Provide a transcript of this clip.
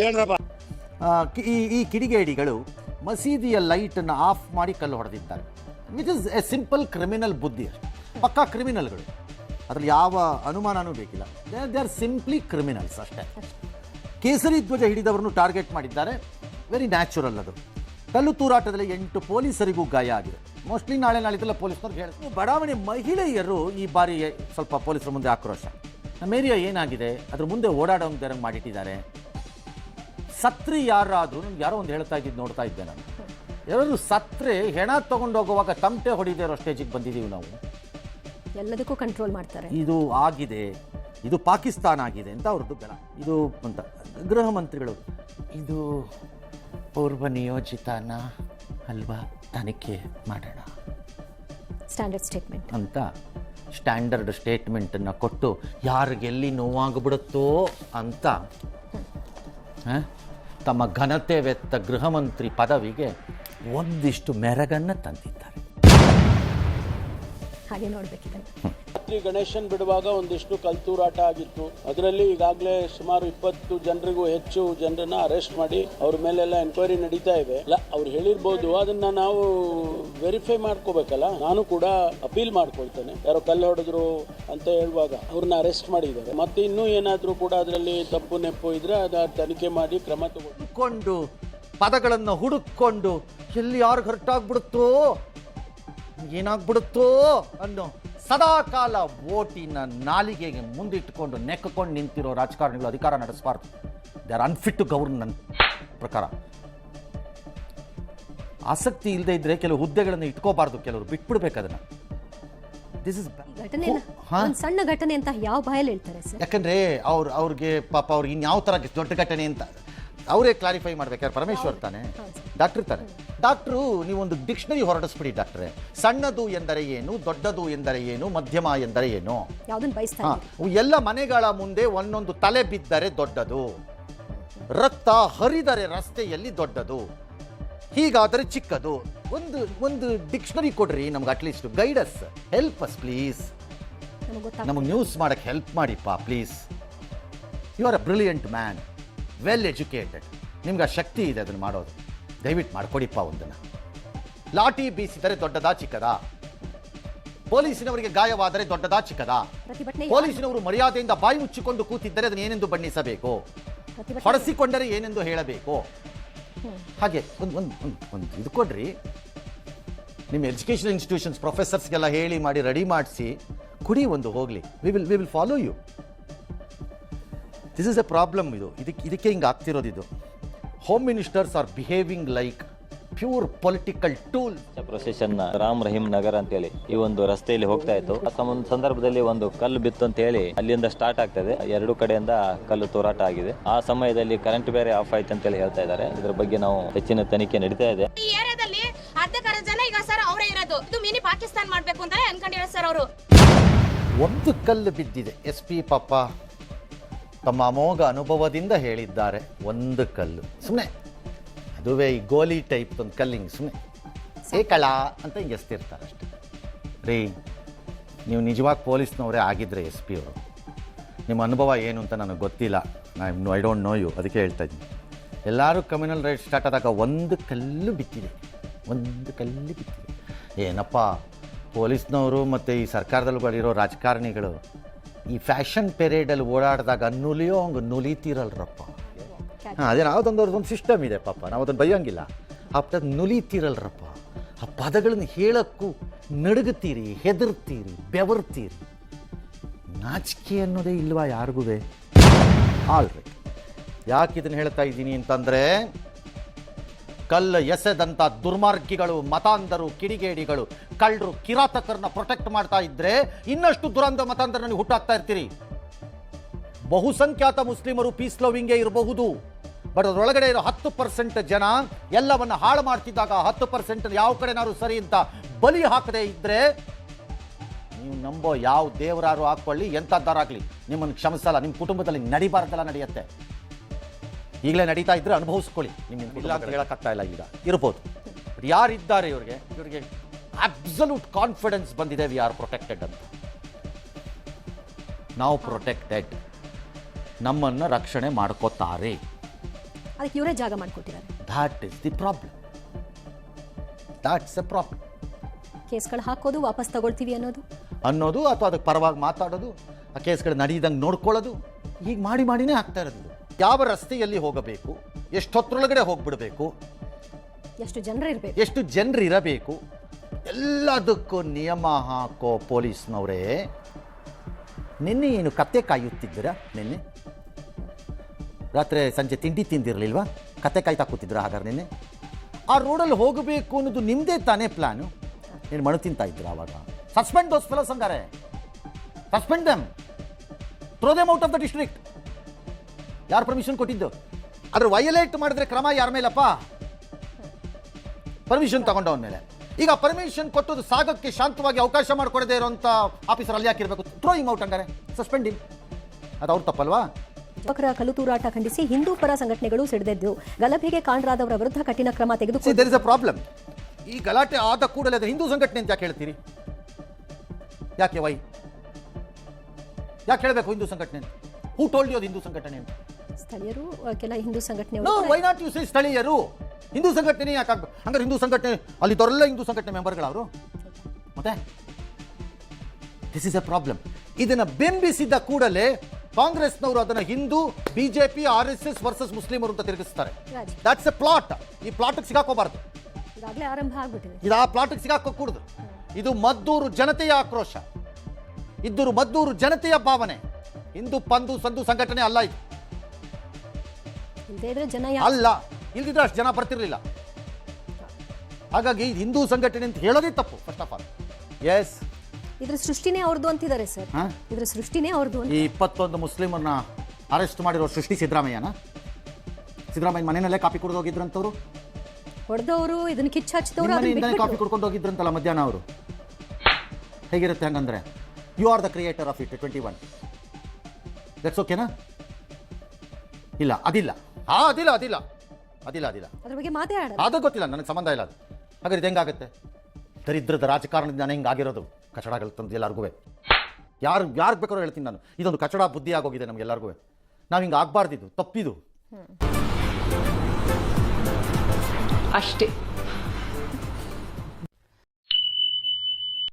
ಹೇಳ್ರಪ್ಪ. ಈ ಕಿಡಿಗೇಡಿಗಳು ಮಸೀದಿಯ ಲೈಟನ್ನು ಆಫ್ ಮಾಡಿ ಕಲ್ಲು ಹೊಡೆದಿದ್ದಾರೆ. Which is A simple criminal ಬುದ್ಧಿ ಅಷ್ಟೆ. ಪಕ್ಕಾ ಕ್ರಿಮಿನಲ್ಗಳು, ಅದರಲ್ಲಿ ಯಾವ ಅನುಮಾನನೂ ಬೇಕಿಲ್ಲ. ದೇ ಆರ್ ಸಿಂಪ್ಲಿ ಕ್ರಿಮಿನಲ್ಸ್ ಅಷ್ಟೇ. ಕೇಸರಿ ಧ್ವಜ ಹಿಡಿದವರನ್ನು ಟಾರ್ಗೆಟ್ ಮಾಡಿದ್ದಾರೆ. ವೆರಿ ನ್ಯಾಚುರಲ್ ಅದು. ಕಲ್ಲು ತೂರಾಟದಲ್ಲಿ 8 ಪೊಲೀಸರಿಗೂ ಗಾಯ ಆಗಿದೆ. ಮೋಸ್ಟ್ಲಿ ನಾಳೆದೆಲ್ಲ ಪೊಲೀಸ್ನವ್ರಿಗೆ ಹೇಳಿದ್ರು. ಬಡಾವಣೆ ಮಹಿಳೆಯರು ಈ ಬಾರಿ ಸ್ವಲ್ಪ ಪೊಲೀಸರ ಮುಂದೆ ಆಕ್ರೋಶ. ನಮ್ಮ ಏರಿಯಾ ಏನಾಗಿದೆ, ಅದ್ರ ಮುಂದೆ ಓಡಾಡೋಂಗೆ ಮಾಡಿಟ್ಟಿದ್ದಾರೆ. ಸತ್ರಿ ಯಾರಾದರೂ, ನಮ್ಗೆ ಯಾರೋ ಒಂದು ಹೇಳ್ತಾ ಇದ್ದಿದ್ದು ನೋಡ್ತಾ ಇದ್ದೆ ನಾನು. ಯಾರಾದರೂ ಸತ್ರೆ ಹೆಣ ತೊಗೊಂಡೋಗುವಾಗ ತಮಟೆ ಹೊಡಿದೇ ಇರೋ ಸ್ಟೇಜಿಗೆ ಬಂದಿದ್ದೀವಿ ನಾವು. ಎಲ್ಲದಕ್ಕೂ ಕಂಟ್ರೋಲ್ ಮಾಡ್ತಾರೆ. ಇದು ಆಗಿದೆ, ಇದು ಪಾಕಿಸ್ತಾನ ಆಗಿದೆ ಅಂತ ಅವ್ರದ್ದು ಗಣ. ಇದು ಅಂತ ಗೃಹ ಮಂತ್ರಿಗಳು, ಇದು ಪೂರ್ವ ನಿಯೋಜಿತನ ಅಲ್ವಾ, ತನಿಖೆ ಮಾಡೋಣ ಸ್ಟ್ಯಾಂಡರ್ಡ್ ಸ್ಟೇಟ್ಮೆಂಟ್ ಅಂತ ಸ್ಟ್ಯಾಂಡರ್ಡ್ ಸ್ಟೇಟ್ಮೆಂಟನ್ನು ಕೊಟ್ಟು ಯಾರಿಗೆಲ್ಲಿ ನೋವಾಗ್ಬಿಡುತ್ತೋ ಅಂತ ತಮ್ಮ ಘನತೆ ವೆತ್ತ ಗೃಹ ಮಂತ್ರಿ ಪದವಿಗೆ ಒಂದಿಷ್ಟು ಮೆರಗನ್ನು ತಂದಿದ್ದಾರೆ. ಹಾಗೆ ನೋಡ್ಬೇಕಿದೆ. ಗಣೇಶನ್ ಬಿಡುವಾಗ ಒಂದಿಷ್ಟು ಕಲ್ತೂರಾಟ ಆಗಿತ್ತು. ಅದರಲ್ಲಿ ಈಗಾಗಲೇ ಸುಮಾರು 20 ಜನರಿಗೂ ಹೆಚ್ಚು ಜನರನ್ನ ಅರೆಸ್ಟ್ ಮಾಡಿ ಅವ್ರ ಮೇಲೆಲ್ಲ ಎನ್ಕ್ವೈರಿ ನಡೀತಾ ಇದೆ. ಅವ್ರು ಹೇಳಿರ್ಬೋದು, ಅದನ್ನ ನಾವು ವೆರಿಫೈ ಮಾಡ್ಕೋಬೇಕಲ್ಲ. ನಾನು ಕೂಡ ಅಪೀಲ್ ಮಾಡ್ಕೊಳ್ತೇನೆ. ಯಾರೋ ಕಲ್ಲು ಹೊಡೆದ್ರು ಅಂತ ಹೇಳುವಾಗ ಅವ್ರನ್ನ ಅರೆಸ್ಟ್ ಮಾಡಿದ್ದಾರೆ. ಮತ್ತೆ ಇನ್ನೂ ಏನಾದರೂ ಕೂಡ ಅದರಲ್ಲಿ ತಪ್ಪು ನೆಪ್ಪು ಇದ್ರೆ ಅದ ತನಿಖೆ ಮಾಡಿ ಕ್ರಮ ತಗೊಂಡು ಪದಗಳನ್ನು ಹುಡುಕೊಂಡು ಎಲ್ಲಿ ಯಾರು ಹೊರಟಾಗ್ಬಿಡುತ್ತೋ ಏನಾಗ್ಬಿಡುತ್ತೋ ಅನ್ನೋ ಸದಾಕಾಲ ಓಟಿನ ನಾಲಿಗೆಗೆ ಮುಂದಿಟ್ಟುಕೊಂಡು ನೆಕ್ಕೊಂಡು ನಿಂತಿರೋ ರಾಜಕಾರಣಿಗಳು ಅಧಿಕಾರ ನಡೆಸಬಾರ್ದು. They are unfit to govern. ನನ್ನ ಪ್ರಕಾರ ಆಸಕ್ತಿ ಇಲ್ಲದೆ ಇದ್ರೆ ಕೆಲವು ಹುದ್ದೆಗಳನ್ನು ಇಟ್ಕೋಬಾರ್ದು, ಕೆಲವರು ಬಿಟ್ಬಿಡ್ಬೇಕು ಅದನ್ನ. ದಿಸ್ ಇಸ್ ಸಣ್ಣ ಘಟನೆ ಅಂತ ಯಾವ ಬಾಯಲ್ಲಿ ಹೇಳ್ತಾರೆ ಸರ್? ಯಾಕಂದ್ರೆ ಅವ್ರಿಗೆ ಪಾಪ ಅವ್ರಿಗೆ ಇನ್ಯಾವ ಥರ ದೊಡ್ಡ ಘಟನೆ ಅಂತ ಅವರೇ ಕ್ಲಾರಿಫೈ ಮಾಡ್ಬೇಕಾದ್ರೆ. ಪರಮೇಶ್ವರ್ ತಾನೆ ಡಾಕ್ಟರ್ ತಾನೆ. ಡಾಕ್ಟ್ರು ನೀವೊಂದು ಡಿಕ್ಷನರಿ ಹೊರಡಿಸ್ಬಿಡಿ ಡಾಕ್ಟ್ರೆ. ಸಣ್ಣದು ಎಂದರೆ ಏನು, ದೊಡ್ಡದು ಎಂದರೆ ಏನು, ಮಧ್ಯಮ ಎಂದರೆ ಏನು. ಎಲ್ಲ ಮನೆಗಳ ಮುಂದೆ ಒಂದೊಂದು ತಲೆ ಬಿದ್ದರೆ ದೊಡ್ಡದು, ರಕ್ತ ಹರಿದರೆ ರಸ್ತೆಯಲ್ಲಿ ದೊಡ್ಡದು, ಹೀಗಾದರೆ ಚಿಕ್ಕದು. ಒಂದು ಡಿಕ್ಷನರಿ ಕೊಡ್ರಿ ನಮ್ಗೆ, at least guide us, help us please. ನಮಗೆ ನ್ಯೂಸ್ ಮಾಡಕ್ಕೆ ಹೆಲ್ಪ್ ಮಾಡಿಪ್ಪ please. You are a brilliant man, well educated, ನಿಮ್ಗೆ ಆ ಶಕ್ತಿ ಇದೆ ಅದನ್ನು ಮಾಡೋದು. ದಯವಿಟ್ಟು ಮಾಡ್ಕೊಡಿಪ್ಪ ಒಂದನ್ನು. ಲಾಠಿ ಬೀಸಿದರೆ ದೊಡ್ಡದಾ ಚಿಕ್ಕದಾ? ಪೊಲೀಸಿನವರಿಗೆ ಗಾಯವಾದರೆ ದೊಡ್ಡದಾ ಚಿಕ್ಕದಾ? ಪೊಲೀಸಿನವರು ಮರ್ಯಾದೆಯಿಂದ ಬಾಯಿ ಮುಚ್ಚಿಕೊಂಡು ಕೂತಿದ್ದರೆ ಅದನ್ನು ಏನೆಂದು ಬಣ್ಣಿಸಬೇಕು, ಹೊಡೆಸಿಕೊಂಡರೆ ಏನೆಂದು ಹೇಳಬೇಕು. ಹಾಗೆ ಒಂದು ಇದು ಕೊಡ್ರಿ. ನಿಮ್ಮ ಎಜುಕೇಷನ್ ಇನ್ಸ್ಟಿಟ್ಯೂಷನ್ಸ್ ಪ್ರೊಫೆಸರ್ಸ್ಗೆಲ್ಲ ಹೇಳಿ ಮಾಡಿ ರೆಡಿ ಮಾಡಿಸಿ ಕುಡಿ ಒಂದು ಹೋಗಲಿ. We will follow you. This is a problem. ಇದಕ್ಕೆ ಹಿಂಗೆ ಆಗ್ತಿರೋದು. ಇದು home ministers are behaving like pure political tool. Procession Ram Rahim Nagar ಅಂತ ಹೇಳಿ ಈ ಒಂದು ರಸ್ತೆಯಲ್ಲಿ ಹೋಗ್ತಾ ಇತ್ತು. ಆ ಸಂದರ್ಭದಲ್ಲಿ ಒಂದು ಕಲ್ಲು ಬಿತ್ತು ಅಂತ ಹೇಳಿ ಅಲ್ಲಿಂದ ಸ್ಟಾರ್ಟ್ ಆಗ್ತದೆ. 2 ಕಡೆಯಿಂದ ಕಲ್ಲು ತೂರಾಟ ಆಗಿದೆ. ಆ ಸಮಯದಲ್ಲಿ ಕರೆಂಟ್ ಬೇರೆ ಆಫ್ ಆಯ್ತು ಅಂತ ಹೇಳಿ ಹೇಳ್ತಾ ಇದ್ದಾರೆ. ಇದ್ರ ಬಗ್ಗೆ ನಾವು ಹೆಚ್ಚಿನ ತನಿಖೆ ನಡೀತಾ ಇದೆ. ಈ ಏರಿಯಾದಲ್ಲಿ ಅರ್ಧಕರ ಜನ ಈಗ ಸರ್ ಅವರೇ ಇರೋದು. ಇದು ಮಿನಿ ಪಾಕಿಸ್ತಾನ ಮಾಡಬೇಕು ಅಂತ ಅನ್ಕೊಂಡಿದ್ದಾರೆ ಸರ್ ಅವರು. ಒಂದು ಕಲ್ಲು ಬಿದ್ದಿದೆ. SP ಪಾಪ ತಮ್ಮ ಅಮೋಘ ಅನುಭವದಿಂದ ಹೇಳಿದ್ದಾರೆ. ಒಂದು ಕಲ್ಲು ಸುಮ್ಮನೆ, ಅದುವೇ ಈ ಗೋಲಿ ಟೈಪ್ ಒಂದು ಕಲ್ಲಿಂಗ್ ಸುಮ್ಮನೆ ಏಕಳ ಅಂತ ಹಿಂಗೆ ಎಸ್ತಿರ್ತಾರೆ ಅಷ್ಟೇ. ರೀ, ನೀವು ನಿಜವಾಗಿ ಪೊಲೀಸ್ನವರೇ ಆಗಿದ್ದರೆ SP ಅವರು, ನಿಮ್ಮ ಅನುಭವ ಏನು ಅಂತ ನನಗೆ ಗೊತ್ತಿಲ್ಲ. ಐ ಡೋಂಟ್ ನೋ ಯು, ಅದಕ್ಕೆ ಹೇಳ್ತಾ ಇದ್ದೀನಿ. ಎಲ್ಲರೂ ಕಮ್ಯುನಲ್ ರೈಟ್ ಸ್ಟಾರ್ಟ್ ಆದಾಗ ಒಂದು ಕಲ್ಲು ಬಿತ್ತಿದೆ. ಏನಪ್ಪ ಪೊಲೀಸ್ನವರು ಮತ್ತು ಈ ಸರ್ಕಾರದಲ್ಲಿರೋ ರಾಜಕಾರಣಿಗಳು ಈ ಫ್ಯಾಷನ್ ಪೆರೇಡಲ್ಲಿ ಓಡಾಡಿದಾಗ ನುಲಿಯೋ ಹಂಗೆ ನುಲಿತೀರಲ್ರಪ್ಪ. ಅದೇನು ಯಾವುದೊಂದು ಸಿಸ್ಟಮ್ ಇದೆ ಪಾಪ, ನಾವು ಅದನ್ನು ಬೈಯೋಂಗಿಲ್ಲ. ಆ ನುಲಿತೀರಲ್ರಪ್ಪ. ಆ ಪದಗಳನ್ನು ಹೇಳೋಕ್ಕೂ ನಡುಗುತ್ತೀರಿ, ಹೆದರ್ತೀರಿ, ಬೆವರ್ತೀರಿ. ನಾಚಿಕೆ ಅನ್ನೋದೇ ಇಲ್ವಾ ಯಾರಿಗೂ? ಆಲ್ರೈಟ್, ಯಾಕೆ ಇದನ್ನು ಹೇಳ್ತಾ ಇದ್ದೀನಿ ಅಂತಂದರೆ, ಕಲ್ಲು ಎಸೆದಂಥ ದುರ್ಮಾರ್ಗಿಗಳು, ಮತಾಂಧರು, ಕಿಡಿಗೇಡಿಗಳು, ಕಳ್ಳರು, ಕಿರಾತಕರನ್ನ ಪ್ರೊಟೆಕ್ಟ್ ಮಾಡ್ತಾ ಇದ್ರೆ ಇನ್ನಷ್ಟು ದುರಂತ ಮತಾಂಧರನ್ನು ಹುಟ್ಟಾಕ್ತಾ ಇರ್ತೀರಿ. ಬಹುಸಂಖ್ಯಾತ ಮುಸ್ಲಿಮರು ಪೀಸ್ ಲವಿಂಗೇ ಇರಬಹುದು, ಬಟ್ ಅದರೊಳಗಡೆ ಇರೋ 10% ಜನ ಎಲ್ಲವನ್ನ ಹಾಳು ಮಾಡ್ತಿದ್ದಾಗ 10% ಯಾವ ಕಡೆನಾದ್ರು ಸರಿ ಅಂತ ಬಲಿ ಹಾಕದೇ ಇದ್ರೆ, ನೀವು ನಂಬೋ ಯಾವ ದೇವರಾರು ಹಾಕೊಳ್ಳಿ, ಎಂಥದ್ದಾರಾಗಲಿ ನಿಮ್ಮನ್ನು ಕ್ಷಮಿಸಲ್ಲ. ನಿಮ್ಮ ಕುಟುಂಬದಲ್ಲಿ ನಡಿಬಾರ್ದೆಲ್ಲ ನಡೆಯುತ್ತೆ. ಈಗಲೇ ನಡೀತಾ ಇದ್ರೆ ಅನುಭವಿಸ್ಕೊಳ್ಳಿ. ನಿಮ್ಗೆ ಇಲ್ಲ ಅಂತ ಹೇಳಕ್ಕಾಗ್ತಾ ಇಲ್ಲ. ಈಗ ಇರ್ಬೋದು, ಬಟ್ ಯಾರಿದ್ದಾರೆ ಇವರಿಗೆ ಅಬ್ಸಲ್ಯೂಟ್ ಕಾನ್ಫಿಡೆನ್ಸ್ ಬಂದಿದೆ. ವಿ ಆರ್ ಪ್ರೊಟೆಕ್ಟೆಡ್ ಅಂತ. ನಾವು ಪ್ರೊಟೆಕ್ಟೆಡ್, ನಮ್ಮನ್ನು ರಕ್ಷಣೆ ಮಾಡ್ಕೋತಾರೆ. ಅದಕ್ಕೆ ಇವರೇ ಜಾಗ ಮಾಡಿಕೊಟ್ಟಿದ್ದಾರೆ. That is the problem. That's A problem. ಕೇಸ್ಗಳು ಹಾಕೋದು, ವಾಪಸ್ ತಗೊಳ್ತೀವಿ ಅನ್ನೋದು ಅಥವಾ ಅದಕ್ಕೆ ಪರವಾಗಿ ಮಾತಾಡೋದು, ಆ ಕೇಸ್ಗಳು ನಡೀದಂಗೆ ನೋಡ್ಕೊಳ್ಳೋದು, ಹೀಗೆ ಮಾಡಿನೇ ಆಗ್ತಾ ಇರೋದು. ಯಾವ ರಸ್ತೆಯಲ್ಲಿ ಹೋಗಬೇಕು, ಎಷ್ಟೊತ್ತರೊಳಗಡೆ ಹೋಗ್ಬಿಡ್ಬೇಕು, ಎಷ್ಟು ಜನರು ಇರಬೇಕು, ಎಲ್ಲದಕ್ಕೂ ನಿಯಮ ಹಾಕೋ ಪೊಲೀಸ್ನವರೇ ನಿನ್ನೆ ಏನು ಕತ್ತೆ ಕಾಯುತ್ತಿದ್ದೀರಾ? ನಿನ್ನೆ ರಾತ್ರಿ ಸಂಜೆ ತಿಂಡಿ ತಿಂದಿರಲಿಲ್ವಾ? ಕತ್ತೆ ಕಾಯ್ತಾ ಕೂತಿದ್ರ? ಹಾಗಾದ್ರೆ ನಿನ್ನೆ ಆ ರೋಡಲ್ಲಿ ಹೋಗಬೇಕು ಅನ್ನೋದು ನಿಮ್ಮದೇ ತಾನೇ ಪ್ಲ್ಯಾನು. ನೀನು ಮಣ್ಣು ತಿಂತಾ ಇದ್ದೀರ ಆವಾಗ? ಸಸ್ಪೆಂಡ್ ದೋಸ್ ಫೆಲೋಸ್ ಹಂಗಾರೆ, suspend them, throw them out of the district. ಯಾರು ಪರ್ಮಿಷನ್ ಕೊಟ್ಟಿದ್ದು? ಅದ್ರ ವಯಲೇಟ್ ಮಾಡಿದ್ರೆ ಕ್ರಮ ಯಾರ ಮೇಲಪ್ಪ? ಪರ್ಮಿಷನ್ ತಗೊಂಡವನ ಮೇಲೆ. ಈಗ ಪರ್ಮಿಷನ್ ಕೊಟ್ಟದ್ದು ಸಾಗಕ್ಕೆ ಶಾಂತವಾಗಿ ಅವಕಾಶ ಮಾಡಿಕೊಡದೇ ಇರೋಂಥ ಆಫೀಸರ್ ಅಲ್ಲಿ ಯಾಕಿರಬೇಕು? ಥ್ರೋ ಹಿಮ್ ಔಟ್ ಹಂಗಾರೆ, ಸಸ್ಪೆಂಡ್ ಹಿಮ್. ಅದು ಅವ್ರ ತಪ್ಪಲ್ವಾ? ಯುವಕರ ಕಲ್ಲು ತೂರಾಟ ಖಂಡಿಸಿ ಹಿಂದೂ ಪರ ಸಂಘಟನೆಗಳು ಸಿಡಿದೆದ್ದು ಗಲಭೆಗೆ ಕಾರಣರಾದವರ ವಿರುದ್ಧ ಕಠಿಣ ಕ್ರಮ ತೆಗೆದುಕೊಂಡು. There is a problem. ಈ ಗಲಾಟೆ ಆದ ಕೂಡಲೇ ಅದು ಹಿಂದೂ ಸಂಘಟನೆ ಅಂತ ಯಾಕೆ ಹೇಳ್ತೀರಿ? ಯಾಕೆ ವೈ? ಯಾಕೆ ಹೇಳಬೇಕು ಹಿಂದೂ ಸಂಘಟನೆ? ಹೂ ಟೋಲ್ಡ್ ಯು ಅದು ಹಿಂದೂ ಸಂಘಟನೆ ಅಂತ? ಸ್ಥಳೀಯರು ಕೆಲ ಹಿಂದೂ ಸಂಘಟನೆ. No, why not you say ಸ್ಥಳೀಯರು? ಹಿಂದೂ ಸಂಘಟನೆ ಯಾಕೆ ಆಗ್ಬೇಕು? ಹಂಗಾರೆ ಹಿಂದೂ ಸಂಘಟನೆ ಅಲ್ಲಿ ತೊರೆಲ್ಲ ಹಿಂದೂ ಸಂಘಟನೆ ಮೆಂಬರ್ಗಳವರು ಮತ್ತೆ? This is a problem. ಇದನ್ನ ಬೆಂಬಿಸಿದ ಕೂಡಲೇ ಕಾಂಗ್ರೆಸ್ನವರು ಅದನ್ನ ಹಿಂದೂ, ಬಿಜೆಪಿ, RSS ವರ್ಸಸ್ ಮುಸ್ಲಿಮರು ಅಂತ ತಿರುಗಿಸ್ತಾರೆ. That's A plot. ಈ ಪ್ಲಾಟ್ಗೆ ಸಿಗಾಕೋಬಾರ್ದು. ಈಗಾಗಲೇ ಆರಂಭ ಆಗ್ಬಿಟ್ಟಿದೆ. ಇದು ಆ ಪ್ಲಾಟ್ಗೆ ಸಿಗಾಕೋಕೂಡದು. ಇದು ಮದ್ದೂರು ಜನತೆಯ ಆಕ್ರೋಶ, ಇದ್ದೂರು ಮದ್ದೂರು ಜನತೆಯ ಭಾವನೆ. ಹಿಂದೂ ಪಂದು ಸಂದು ಸಂಘಟನೆ ಅಲ್ಲ ಇದು. ಜನ ಅಲ್ಲ, ಇಲ್ದಿದ್ರೆ ಅಷ್ಟು ಜನ ಬರ್ತಿರ್ಲಿಲ್ಲ. ಹಾಗಾಗಿ ಹಿಂದೂ ಸಂಘಟನೆ ಅಂತ ಹೇಳೋದೇ ತಪ್ಪು. ಫಸ್ಟ್ ಆಫ್ ಆಲ್ ಎಸ್, ಇದ್ರ ಸೃಷ್ಟಿನೇ ಅವ್ರದ್ದು ಅಂತಿದ್ದಾರೆ ಸರ್. ಇದ್ರ ಸೃಷ್ಟಿನೇ ಅವ್ರದ್ದು. ಈ 21 ಮುಸ್ಲಿಮರನ್ನ ಅರೆಸ್ಟ್ ಮಾಡಿರೋ ಸೃಷ್ಟಿ ಸಿದ್ದರಾಮಯ್ಯನ? ಸಿದ್ದರಾಮಯ್ಯ ಮನೆಯಲ್ಲೇ ಕಾಫಿ ಕುಡಿದು ಹೋಗಿದ್ರಂತವ್ರು, ಹೊಡೆದವರು, ಇದನ್ನ ಕಿಚ್ಚ ಹಚ್ಚಿದವರು, ಕಾಫಿ ಕುಡ್ಕೊಂಡು ಹೋಗಿದ್ರಂತಲ್ಲ ಮಧ್ಯಾಹ್ನ ಅವರು. ಹೇಗಿರುತ್ತೆ ಹಂಗಂದ್ರೆ? You are the creator of it 21. That's ಓಕೆನಾ? ಇಲ್ಲ, ಅದಿಲ್ಲ, ಅದಿಲ್ಲ. ಅದ್ರ ಬಗ್ಗೆ ಮಾತೇ ಆಡಲ್ಲ. ಅದು ಗೊತ್ತಿಲ್ಲ, ನನಗೆ ಸಂಬಂಧ ಇಲ್ಲ ಅದು. ಹಾಗಾದ್ರೆ ಇದು ಹೆಂಗಾಗುತ್ತೆ? ದರಿದ್ರದ ರಾಜಕಾರಣದಿಂದ ನಾನು ಹಿಂಗಾಗಿರೋದು. ಕಚಡಗಳು ತಂದು ಎಲ್ಲರಿಗೂ, ಯಾರು ಬೇಕಾದ್ರೂ ಹೇಳ್ತೀನಿ ನಾನು, ಇದೊಂದು ಕಚಡ ಬುದ್ಧಿ ಆಗೋಗಿದೆ ನಮಗೆಲ್ಲರಿಗೂ. ನಾವು ಹಿಂಗೆ ಆಗಬಾರ್ದಿದ್ದು, ತಪ್ಪಿದು ಅಷ್ಟೇ.